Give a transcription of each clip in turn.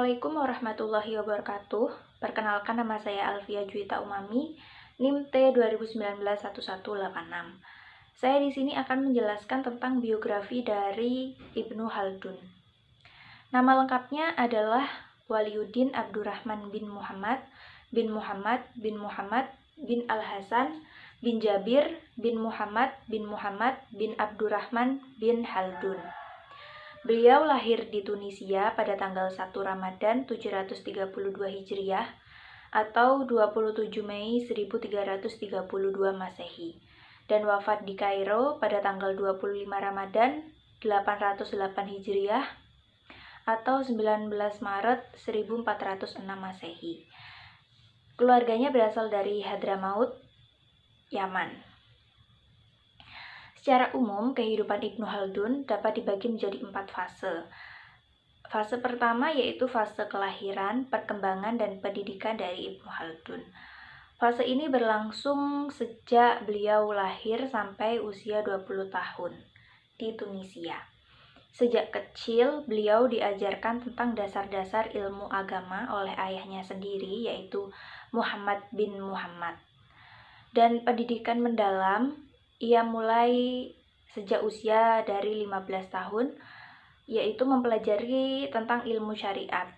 Assalamualaikum warahmatullahi wabarakatuh. Perkenalkan, nama saya Alfia Juwita Umami, NIM T 20191186. Saya di sini akan menjelaskan tentang biografi dari Ibnu Khaldun. Nama lengkapnya adalah Waliuddin Abdurrahman bin Muhammad bin Muhammad bin Muhammad bin Al-Hasan bin Jabir bin Muhammad bin Muhammad bin Abdurrahman bin Khaldun. Beliau lahir di Tunisia pada tanggal 1 Ramadan 732 Hijriah atau 27 Mei 1332 Masehi dan wafat di Kairo pada tanggal 25 Ramadan 808 Hijriah atau 19 Maret 1406 Masehi. Keluarganya berasal dari Hadramaut, Yaman. Secara umum, kehidupan Ibnu Khaldun dapat dibagi menjadi 4 fase. Fase pertama yaitu fase kelahiran, perkembangan, dan pendidikan dari Ibnu Khaldun. Fase ini berlangsung sejak beliau lahir sampai usia 20 tahun di Tunisia. Sejak kecil, beliau diajarkan tentang dasar-dasar ilmu agama oleh ayahnya sendiri, yaitu Muhammad bin Muhammad. Dan pendidikan mendalam ia mulai sejak usia dari 15 tahun, yaitu mempelajari tentang ilmu syariat,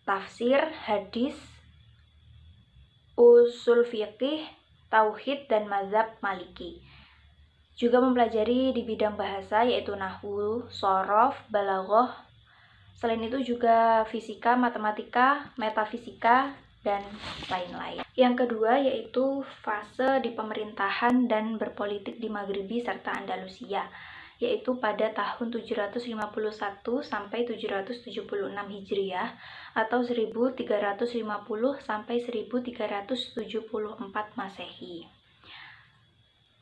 tafsir, hadis, usul fiqih, tauhid, dan mazhab maliki. Juga mempelajari di bidang bahasa yaitu nahwu, shorof, balaghah. Selain itu juga fisika, matematika, metafisika, dan lain-lain. Yang kedua yaitu fase di pemerintahan dan berpolitik di Maghribi serta Andalusia, yaitu pada tahun 751 sampai 776 Hijriah atau 1350 sampai 1374 Masehi.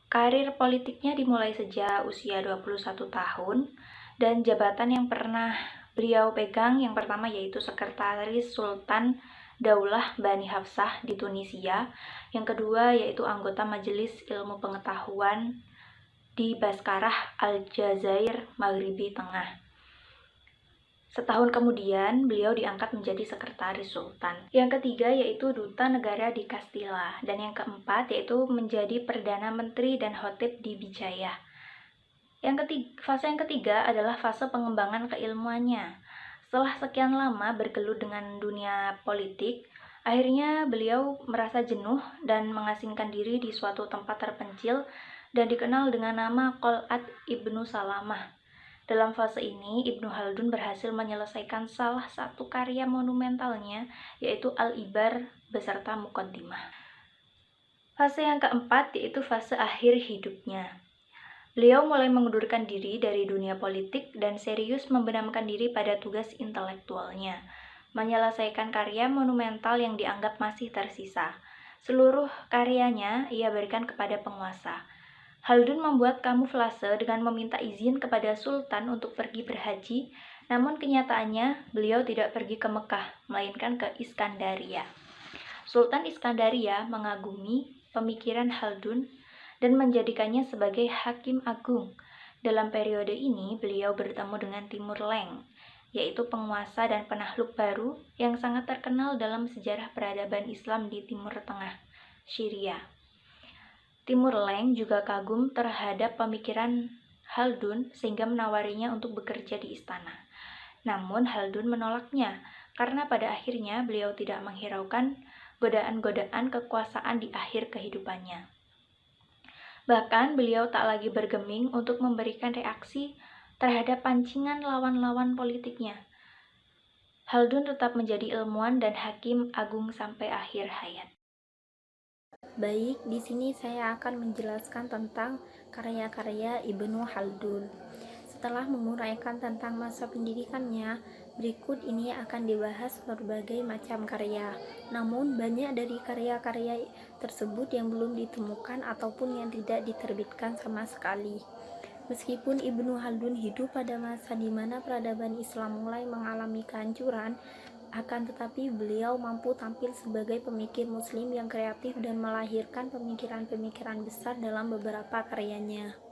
Karir politiknya dimulai sejak usia 21 tahun dan jabatan yang pernah beliau pegang yang pertama yaitu Sekretaris Sultan Daulah Bani Hafsah di Tunisia, yang kedua yaitu anggota Majelis Ilmu Pengetahuan di Baskarah, Aljazair, Maghribi Tengah. Setahun kemudian beliau diangkat menjadi Sekretaris Sultan. Yang ketiga yaitu Duta Negara di Kastila, dan yang keempat yaitu menjadi Perdana Menteri dan Khotib di Bijayah. Fase yang ketiga adalah fase pengembangan keilmuannya. Setelah sekian lama bergelut dengan dunia politik, akhirnya beliau merasa jenuh dan mengasingkan diri di suatu tempat terpencil dan dikenal dengan nama Qal'at Ibnu Salamah. Dalam fase ini, Ibnu Khaldun berhasil menyelesaikan salah satu karya monumentalnya, yaitu Al-Ibar beserta Muqaddimah. Fase yang keempat yaitu fase akhir hidupnya. Beliau mulai mengundurkan diri dari dunia politik dan serius membenamkan diri pada tugas intelektualnya, menyelesaikan karya monumental yang dianggap masih tersisa. Seluruh karyanya ia berikan kepada penguasa. Khaldun membuat kamuflase dengan meminta izin kepada Sultan untuk pergi berhaji, namun kenyataannya beliau tidak pergi ke Mekah, melainkan ke Iskandaria. Sultan Iskandaria mengagumi pemikiran Khaldun dan menjadikannya sebagai Hakim Agung. Dalam periode ini, beliau bertemu dengan Timur Leng, yaitu penguasa dan penakluk baru yang sangat terkenal dalam sejarah peradaban Islam di Timur Tengah, Syria. Timur Leng juga kagum terhadap pemikiran Khaldun sehingga menawarinya untuk bekerja di istana. Namun Khaldun menolaknya karena pada akhirnya beliau tidak menghiraukan godaan-godaan kekuasaan di akhir kehidupannya. Bahkan beliau tak lagi bergeming untuk memberikan reaksi terhadap pancingan lawan-lawan politiknya. Khaldun tetap menjadi ilmuwan dan hakim agung sampai akhir hayat. Baik, di sini saya akan menjelaskan tentang karya-karya Ibnu Khaldun. Setelah menguraikan tentang masa pendidikannya, berikut ini akan dibahas berbagai macam karya. Namun, banyak dari karya-karya tersebut yang belum ditemukan ataupun yang tidak diterbitkan sama sekali. Meskipun Ibnu Khaldun hidup pada masa di mana peradaban Islam mulai mengalami kehancuran, akan tetapi beliau mampu tampil sebagai pemikir muslim yang kreatif dan melahirkan pemikiran-pemikiran besar dalam beberapa karyanya.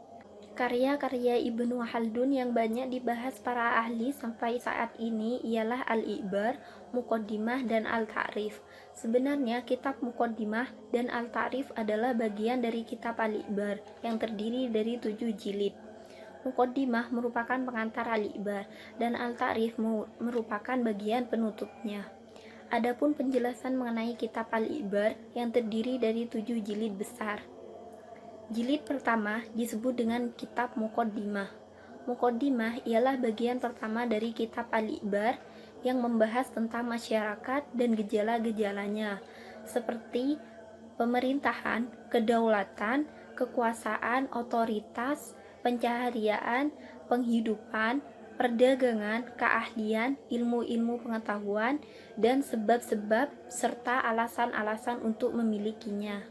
Karya-karya Ibnu Khaldun yang banyak dibahas para ahli sampai saat ini ialah Al-Ibar, Muqaddimah, dan Al-Ta'rif. Sebenarnya kitab Muqaddimah dan Al-Ta'rif adalah bagian dari kitab Al-Ibar yang terdiri dari 7 jilid. Muqaddimah merupakan pengantar Al-Ibar dan Al-Ta'rif merupakan bagian penutupnya. Adapun penjelasan mengenai kitab Al-Ibar yang terdiri dari 7 jilid besar. Jilid pertama disebut dengan kitab Muqaddimah. Muqaddimah ialah bagian pertama dari kitab Al-Ibar yang membahas tentang masyarakat dan gejala-gejalanya, seperti pemerintahan, kedaulatan, kekuasaan, otoritas, pencahariaan, penghidupan, perdagangan, keahlian, ilmu-ilmu pengetahuan, dan sebab-sebab serta alasan-alasan untuk memilikinya.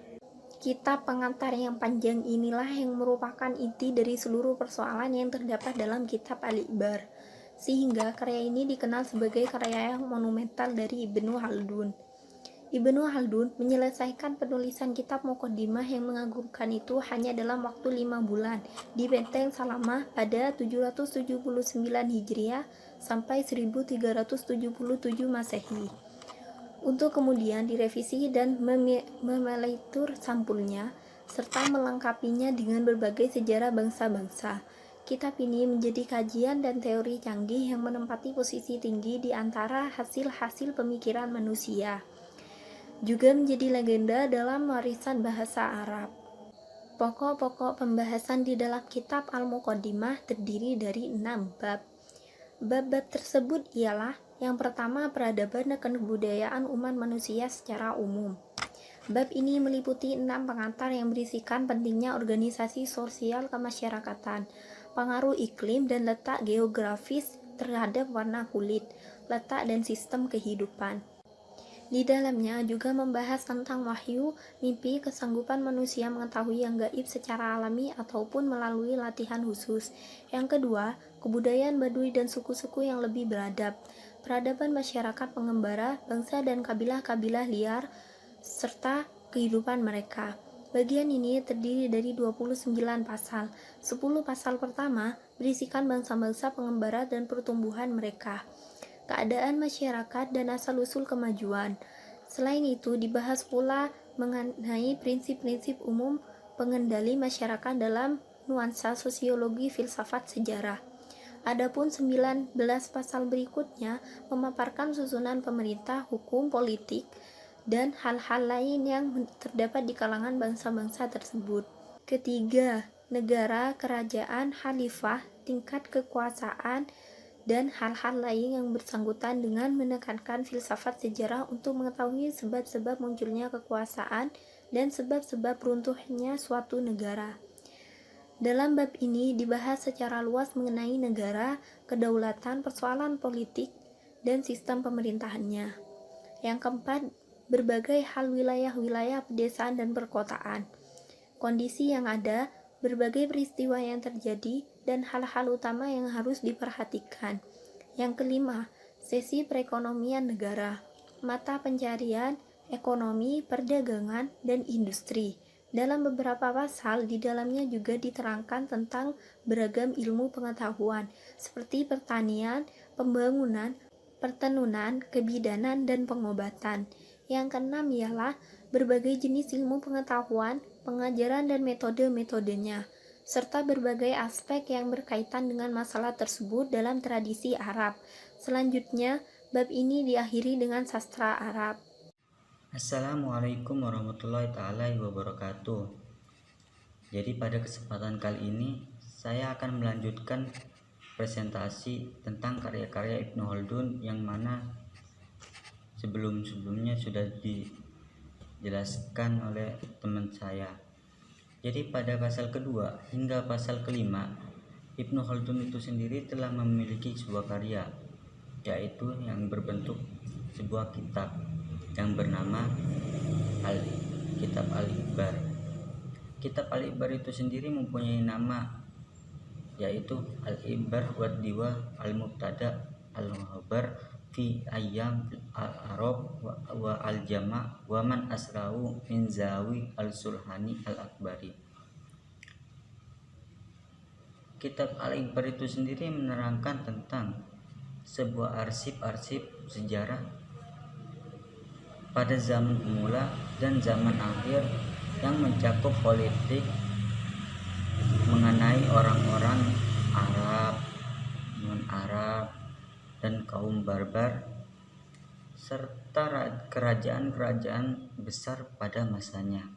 Kitab pengantar yang panjang inilah yang merupakan inti dari seluruh persoalan yang terdapat dalam kitab Al-Ibar, sehingga karya ini dikenal sebagai karya yang monumental dari Ibnu Khaldun. Ibnu Khaldun menyelesaikan penulisan kitab Muqaddimah yang mengagumkan itu hanya dalam waktu 5 bulan di Benteng Salamah pada 779 Hijriah sampai 1377 Masehi. Untuk kemudian direvisi dan memelitur sampulnya, serta melengkapinya dengan berbagai sejarah bangsa-bangsa. Kitab ini menjadi kajian dan teori canggih yang menempati posisi tinggi di antara hasil-hasil pemikiran manusia. Juga menjadi legenda dalam warisan bahasa Arab. Pokok-pokok pembahasan di dalam kitab Al-Muqaddimah terdiri dari 6 bab. Bab-bab tersebut ialah: yang pertama, peradaban dan kebudayaan umat manusia secara umum. Bab ini meliputi 6 pengantar yang berisikan pentingnya organisasi sosial kemasyarakatan, pengaruh iklim dan letak geografis terhadap warna kulit, letak dan sistem kehidupan. Di dalamnya juga membahas tentang wahyu, mimpi, kesanggupan manusia mengetahui yang gaib secara alami ataupun melalui latihan khusus. Yang kedua, kebudayaan Baduy dan suku-suku yang lebih beradab, peradaban masyarakat pengembara, bangsa dan kabilah-kabilah liar, serta kehidupan mereka. Bagian ini terdiri dari 29 pasal. 10 pasal pertama berisikan bangsa-bangsa pengembara dan pertumbuhan mereka, keadaan masyarakat dan asal-usul kemajuan. Selain itu, dibahas pula mengenai prinsip-prinsip umum pengendali masyarakat dalam nuansa sosiologi, filsafat, sejarah. Adapun 19 pasal berikutnya memaparkan susunan pemerintah, hukum, politik, dan hal-hal lain yang terdapat di kalangan bangsa-bangsa tersebut. Ketiga, negara, kerajaan, khalifah, tingkat kekuasaan, dan hal-hal lain yang bersangkutan dengan menekankan filsafat sejarah untuk mengetahui sebab-sebab munculnya kekuasaan dan sebab-sebab runtuhnya suatu negara. Dalam bab ini dibahas secara luas mengenai negara, kedaulatan, persoalan politik, dan sistem pemerintahannya. Yang keempat, berbagai hal wilayah-wilayah pedesaan dan perkotaan, kondisi yang ada, berbagai peristiwa yang terjadi, dan hal-hal utama yang harus diperhatikan. Yang kelima, sesi perekonomian negara, mata pencarian, ekonomi, perdagangan, dan industri. Dalam beberapa pasal di dalamnya juga diterangkan tentang beragam ilmu pengetahuan seperti pertanian, pembangunan, pertenunan, kebidanan, dan pengobatan. Yang keenam ialah berbagai jenis ilmu pengetahuan, pengajaran dan metode-metodenya, serta berbagai aspek yang berkaitan dengan masalah tersebut dalam tradisi Arab. Selanjutnya, bab ini diakhiri dengan sastra Arab. Assalamualaikum warahmatullahi wabarakatuh. Jadi pada kesempatan kali ini saya akan melanjutkan presentasi tentang karya-karya Ibnu Khaldun yang mana sebelum-sebelumnya sudah dijelaskan oleh teman saya. Jadi pada pasal kedua hingga pasal kelima, Ibnu Khaldun itu sendiri telah memiliki sebuah karya, yaitu yang berbentuk sebuah kitab yang bernama Kitab Al-Ibar. Kitab Al-Ibar itu sendiri mempunyai nama, yaitu Al-Ibar wa Diwa Al-Mubtada Al-Muhabbar fi Ayyam Al-Arab wa Al-Jama' wa man asra'u min Zawi Al-Surhani Al-Akbari. Kitab Al-Ikhbar itu sendiri menerangkan tentang sebuah arsip-arsip sejarah pada zaman pemula dan zaman akhir yang mencakup politik mengenai orang-orang Arab, non-Arab, dan kaum barbar serta kerajaan-kerajaan besar pada masanya.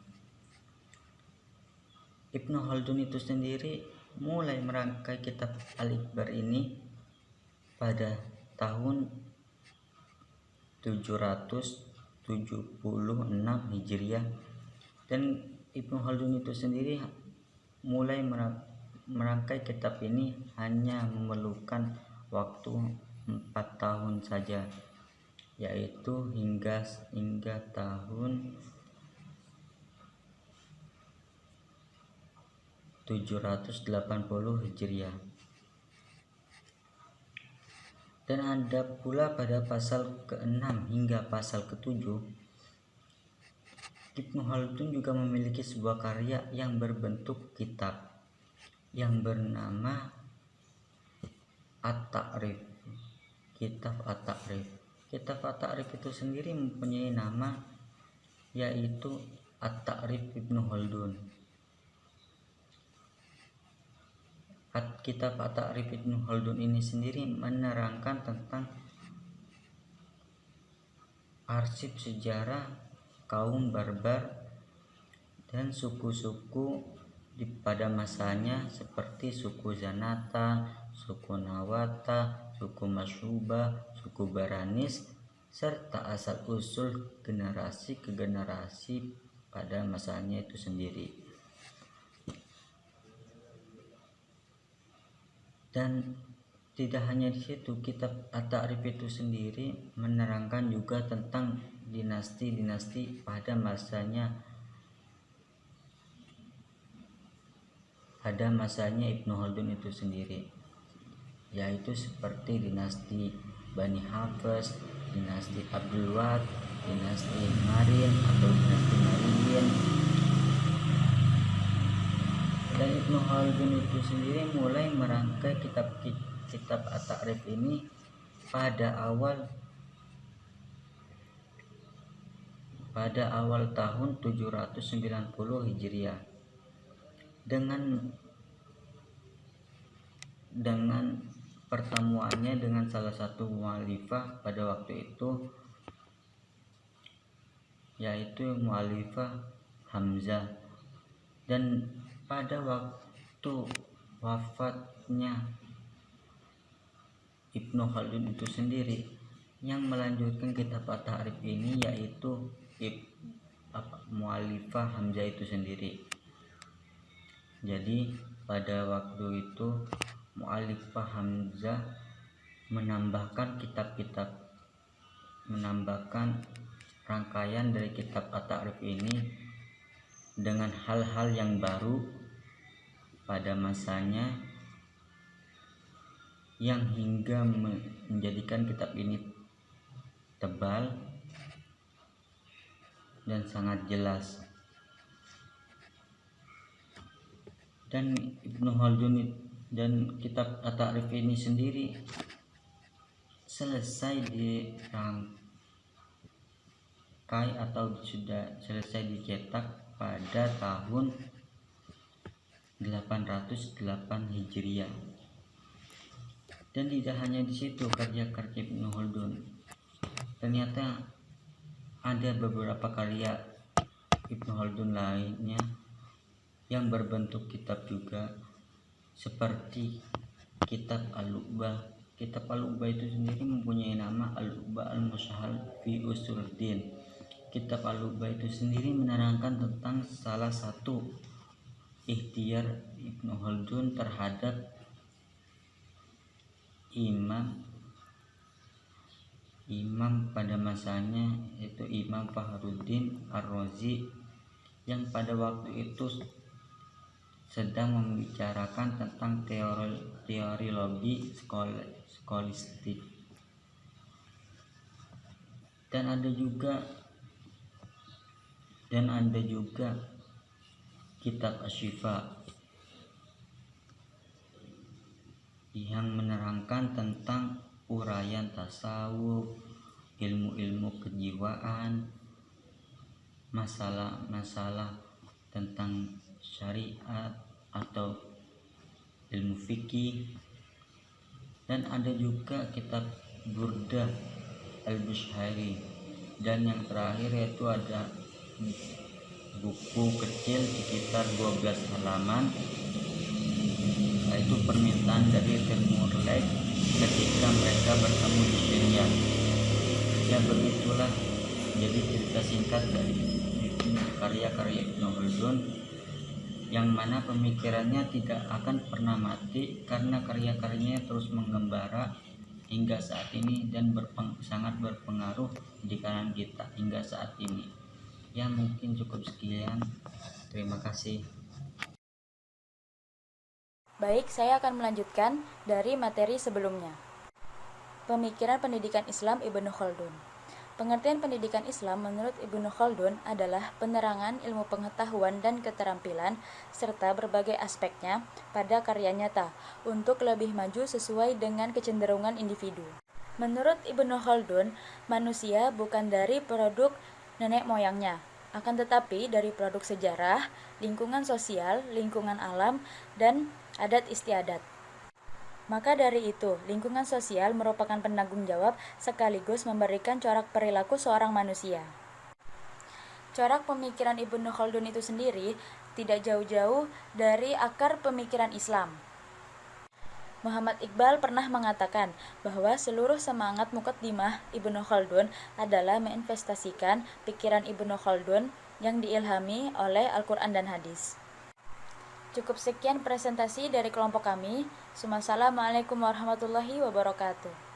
Ibnu Khaldun itu sendiri mulai merangkai kitab Al-Ikhbar ini pada tahun 776 Hijriah, dan Ibnu Khaldun itu sendiri mulai merangkai kitab ini hanya memerlukan waktu 4 tahun saja, yaitu hingga tahun 780 Hijriah. Dan ada pula pada pasal ke-6 hingga pasal ke-7, Ibnu Khaldun juga memiliki sebuah karya yang berbentuk kitab yang bernama At-Ta'rif. Kitab At-Ta'rif. Kitab At-Ta'rif itu sendiri mempunyai nama, yaitu At-Ta'rif Ibnu Khaldun. Kitab At-Ta'rif Ibnu Khaldun ini sendiri menerangkan tentang arsip sejarah kaum barbar dan suku-suku pada masanya seperti suku Zanata, suku Nawata, suku Mashuba, suku Baranis, serta asal-usul generasi ke generasi pada masanya itu sendiri. Dan tidak hanya di situ, kitab At-Ta'rif itu sendiri menerangkan juga tentang dinasti-dinasti pada masanya Ibnu Khaldun itu sendiri, yaitu seperti dinasti Bani Hafs, dinasti Abdul Wad, dinasti Marin atau dinasti Mariin. Dan Ibnu Khaldun itu sendiri mulai merangkai kitab At-Ta'rif ini pada awal tahun 790 Hijriah dengan pertemuannya dengan salah satu mu'alifah pada waktu itu, yaitu mu'alifah Hamzah. Dan pada waktu wafatnya Ibnu Khaldun itu sendiri, yang melanjutkan kitab At-Ta'rif ini yaitu mu'alifah Hamzah itu sendiri. Jadi pada waktu itu mu'alifah Hamzah menambahkan rangkaian dari kitab At-Ta'rif ini dengan hal-hal yang baru pada masanya, yang hingga menjadikan kitab ini tebal dan sangat jelas. Dan Ibnu Khaldun dan kitab At-Ta'rif ini sendiri selesai dirangkai atau sudah selesai dicetak pada tahun 808 Hijriah. Dan tidak hanya di situ karya-karya Ibnu Khaldun, ternyata ada beberapa karya Ibnu Khaldun lainnya yang berbentuk kitab juga, seperti kitab Al-Lu'bah. Kitab Al-Lu'bah itu sendiri mempunyai nama Al-Lu'bah Al-Mushahal fi Usuluddin. Kitab Al-Lu'bah itu sendiri menerangkan tentang salah satu ikhtiar Ibnu Khaldun terhadap imam pada masanya, yaitu Imam Fakhruddin Ar-Razi, yang pada waktu itu sedang membicarakan tentang teoriologi skolastik. Dan ada juga kitab Asy-Syifa. yang menerangkan tentang uraian tasawuf, ilmu-ilmu kejiwaan, masalah-masalah tentang syariat atau ilmu fikih, dan ada juga kitab Burdah Al-Bushairi, dan yang terakhir yaitu ada buku kecil sekitar 12 halaman, yaitu permintaan dari Timur Leste ketika mereka bertemu di Syria. Ya begitulah jadi cerita singkat dari karya-karya Ibnu Khaldun, yang mana pemikirannya tidak akan pernah mati karena karya-karyanya terus mengembara hingga saat ini dan sangat berpengaruh di kalangan kita hingga saat ini. Ya mungkin cukup sekian. Terima kasih. Baik, saya akan melanjutkan dari materi sebelumnya. Pemikiran pendidikan Islam Ibnu Khaldun. Pengertian pendidikan Islam menurut Ibnu Khaldun adalah penerangan ilmu pengetahuan dan keterampilan serta berbagai aspeknya pada karya nyata untuk lebih maju sesuai dengan kecenderungan individu. Menurut Ibnu Khaldun, manusia bukan dari produk nenek moyangnya, akan tetapi dari produk sejarah, lingkungan sosial, lingkungan alam, dan adat istiadat. Maka dari itu, lingkungan sosial merupakan penanggung jawab sekaligus memberikan corak perilaku seorang manusia. Corak pemikiran Ibnu Khaldun itu sendiri tidak jauh-jauh dari akar pemikiran Islam. Muhammad Iqbal pernah mengatakan bahwa seluruh semangat muqaddimah Ibnu Khaldun adalah menginvestasikan pikiran Ibnu Khaldun yang diilhami oleh Al-Quran dan hadis. Cukup sekian presentasi dari kelompok kami. Wassalamualaikum warahmatullahi wabarakatuh.